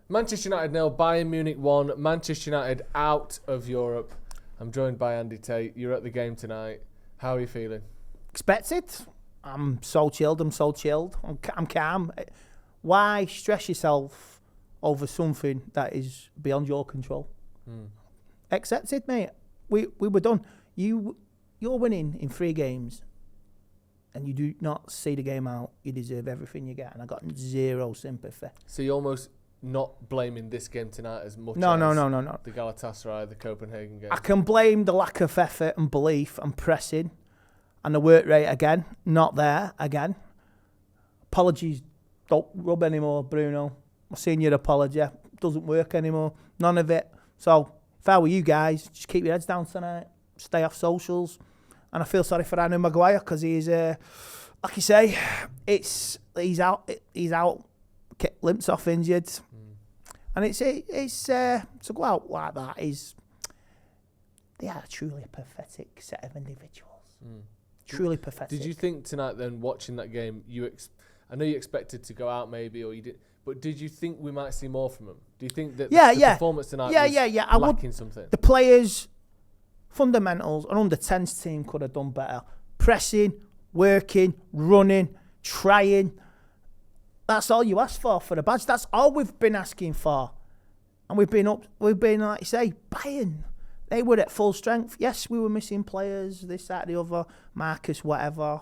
Manchester United 0, Bayern Munich 1. Manchester United out of Europe. I'm joined by Andy Tate. You're at the game tonight. How are you feeling? Expected. I'm so chilled. I'm calm. Why stress yourself over something that is beyond your control? Accepted, mate. We were done. You're winning in 3 games and you do not see the game out. You deserve everything you get, and I got zero sympathy. So you're almost not blaming this game tonight as much as No. the Galatasaray, the Copenhagen game? I can blame the lack of effort and belief and pressing and the work rate again. Not there again. Apologies don't rub anymore, Bruno. My senior apology doesn't work anymore. None of it. So if I were you guys, just keep your heads down tonight. Stay off socials. And I feel sorry for Harry Maguire because he's, like you say, he's out. Limps off injured. And it's to go out like that is, they are truly a pathetic set of individuals. Truly pathetic. Did you think tonight then, watching that game, I know you expected to go out maybe, or you did, but did you think we might see more from them? Do you think that the performance tonight was lacking something? The players, fundamentals, an under-10s team could have done better. Pressing, working, running, trying. That's all you ask for a badge. That's all we've been asking for. And we've been, like you say, Bayern. They were at full strength. Yes, we were missing players, this, that, the other. Marcus, whatever.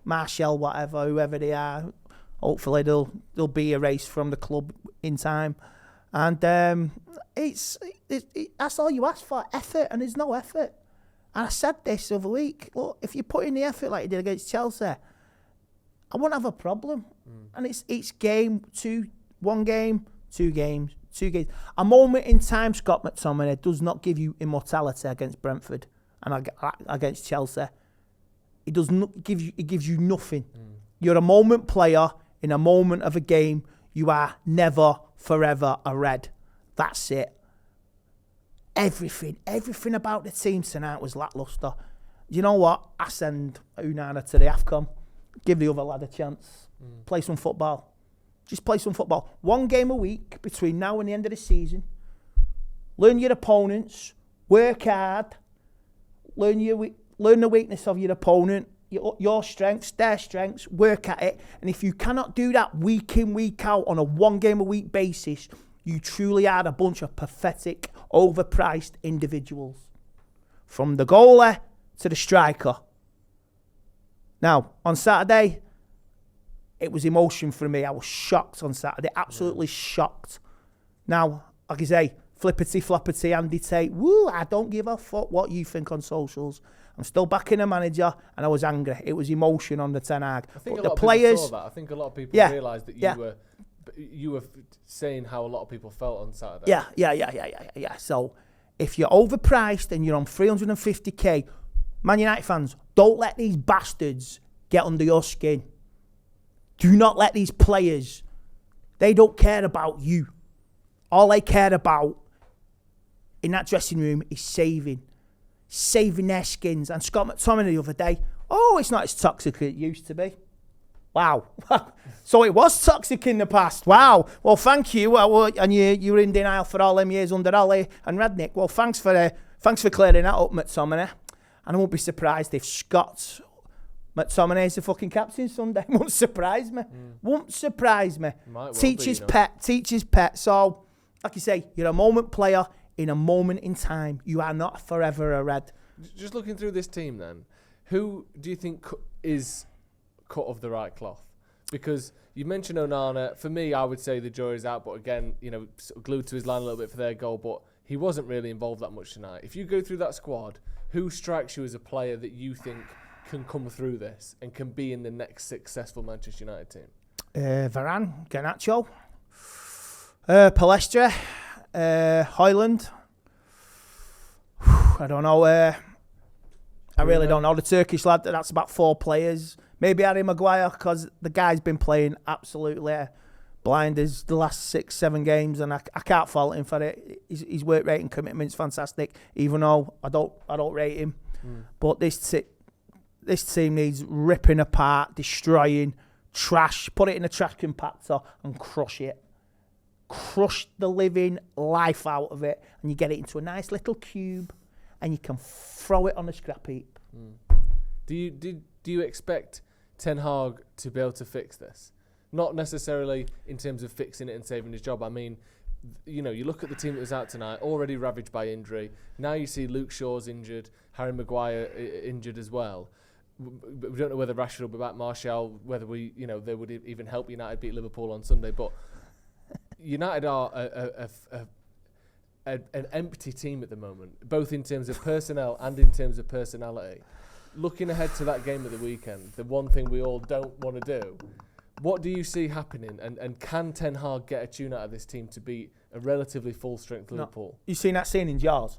Martial, whatever, whoever they are. Hopefully they'll be erased from the club in time. And that's all you ask for, effort, and there's no effort. And I said this the other week. Look, if you put in the effort like you did against Chelsea, I won't have a problem. And it's game 2, 1 game, 2 games, 2 games. A moment in time, Scott McTominay does not give you immortality against Brentford and against Chelsea. It does not give you. It gives you nothing. You're a moment player in a moment of a game. You are never, forever a red. That's it. Everything about the team tonight was lacklustre. You know what? I send Unana to the AFCON. Give the other lad a chance. Play some football. Just play some football. 1 game a week between now and the end of the season. Learn your opponents. Work hard. Learn the weakness of your opponent. Your strengths, their strengths. Work at it. And if you cannot do that week in, week out on a 1 game a week basis, you truly are a bunch of pathetic, overpriced individuals. From the goalie to the striker. Now, on Saturday, it was emotion for me. I was shocked on Saturday. Absolutely shocked. Now, like I say, flippity-floppity Andy Tate. Woo, I don't give a fuck what you think on socials. I'm still backing the manager, and I was angry. It was emotion on the Ten Hag. I think but a lot of people saw that. I think a lot of people realised that you were saying how a lot of people felt on Saturday. Yeah. So, if you're overpriced and you're on 350k, Man United fans, don't let these bastards get under your skin. Do not let these players, they don't care about you. All they care about in that dressing room is saving their skins. And Scott McTominay the other day, it's not as toxic as it used to be. Wow. So it was toxic in the past. Wow. Well, thank you. And you were in denial for all them years under Ollie and Radnick. Well, thanks for clearing that up, McTominay. And I won't be surprised if Scott McTominay is the fucking captain Sunday. Won't surprise me. Won't surprise me. Teacher's pet. So, like you say, you're a moment player in a moment in time. You are not forever a red. Just looking through this team then, who do you think is cut of the right cloth? Because you mentioned Onana. For me, I would say the jury's out. But again, sort of glued to his line a little bit for their goal. But he wasn't really involved that much tonight. If you go through that squad, who strikes you as a player that you think can come through this and can be in the next successful Manchester United team? Varane, Garnacho, Palestra, Højlund. I don't know. I really don't know. The Turkish lad, that's about 4 players. Maybe Harry Maguire, because the guy's been playing absolutely blinders the last 6-7 games, and I can't fault him for it. His work rate and commitment's fantastic, even though I don't rate him. But this team needs ripping apart, destroying, trash, put it in a trash compactor and crush it. crush the living life out of it, and you get it into a nice little cube, and you can throw it on a scrap heap. Do you expect Ten Hag to be able to fix this? Not necessarily in terms of fixing it and saving his job. I mean, you look at the team that was out tonight, already ravaged by injury. Now you see Luke Shaw's injured, Harry Maguire injured as well. We don't know whether Rashford will be back, Martial, whether they would even help United beat Liverpool on Sunday. But United are an empty team at the moment, both in terms of personnel and in terms of personality. Looking ahead to that game at the weekend, the one thing we all don't want to do, what do you see happening? And can Ten Hag get a tune out of this team to beat a relatively full-strength Liverpool? You seen that scene in Jaws?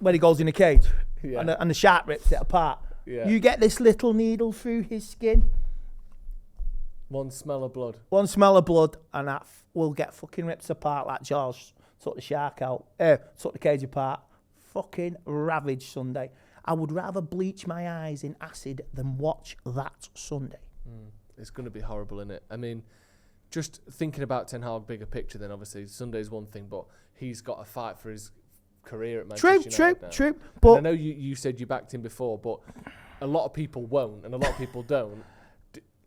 Where he goes in a cage and the shark rips it apart. Yeah. You get this little needle through his skin. One smell of blood. One smell of blood, and that will get fucking ripped apart like Jaws. Took the shark out. Took the cage apart. Fucking ravaged Sunday. I would rather bleach my eyes in acid than watch that Sunday. It's going to be horrible, innit? I mean, just thinking about Ten Hag bigger picture, then obviously Sunday's one thing, but he's got to fight for his career at Manchester United now. True. But and I know you said you backed him before, but a lot of people won't, and a lot of people don't.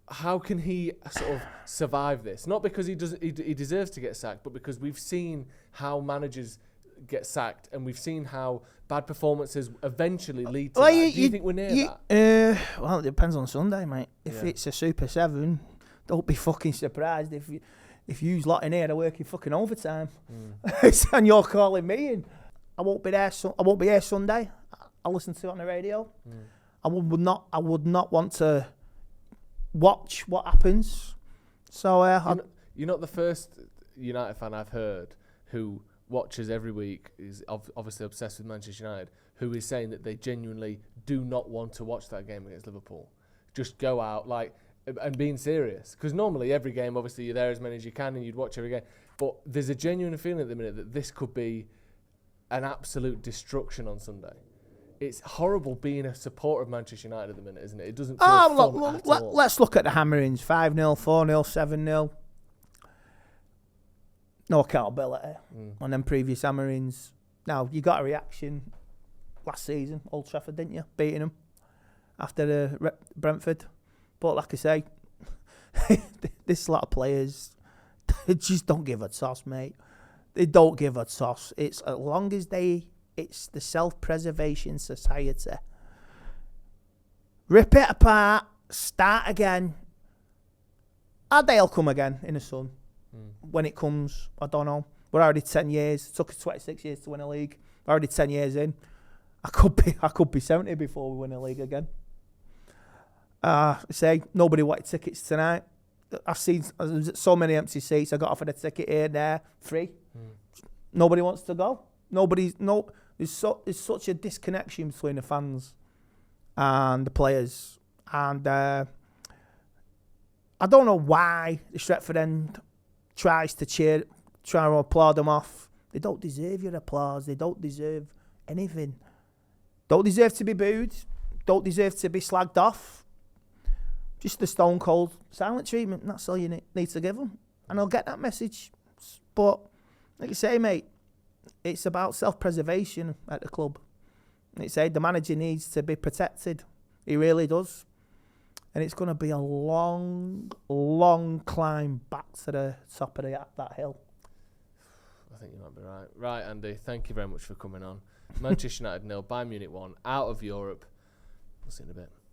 How can he sort of survive this? Not because he deserves to get sacked, but because we've seen how managers get sacked, and we've seen how bad performances eventually lead to that. Do you think we're near that? Well, it depends on Sunday, mate. If it's a Super 7, don't be fucking surprised if you lot in here are working fucking overtime and you're calling me in. I won't be there. I won't be here Sunday. I'll listen to it on the radio. I would not want to watch what happens. So you're not the first United fan I've heard who watches every week, is obviously obsessed with Manchester United, who is saying that they genuinely do not want to watch that game against Liverpool. Just go out and being serious, because normally every game, obviously you're there as many as you can and you'd watch every game, but there's a genuine feeling at the minute that this could be an absolute destruction on Sunday. It's horrible being a supporter of Manchester United at the minute, isn't it? It doesn't feel fun at all. Let's look at the hammerings. 5-0, 4-0, 7-0. No accountability on them previous hammerings. Now, you got a reaction last season, Old Trafford, didn't you? Beating them after Brentford. But like I say, this lot of players, they just don't give a toss, mate. They don't give a toss. It's as long as it's the self-preservation society. Rip it apart, start again. Our day'll come again in the sun. When it comes, I don't know. We're already 10 years. It took us 26 years to win a league. We're already 10 years in. I could be 70 before we win a league again. Say nobody wanted tickets tonight. I've seen so many empty seats. I got offered a ticket here and there, free. Nobody wants to go. There's such a disconnection between the fans and the players, and I don't know why the Stretford end tries to applaud them off. They don't deserve your applause. They don't deserve anything. Don't deserve to be booed. Don't deserve to be slagged off. Just the stone cold silent treatment. That's all you need to give them. And I'll get that message. But like you say, mate, it's about self-preservation at the club. Like you say, the manager needs to be protected. He really does. And it's going to be a long, long climb back to the top of that hill. I think you might be right. Right, Andy, thank you very much for coming on. Manchester United 0, Bayern Munich 1, out of Europe. We'll see you in a bit.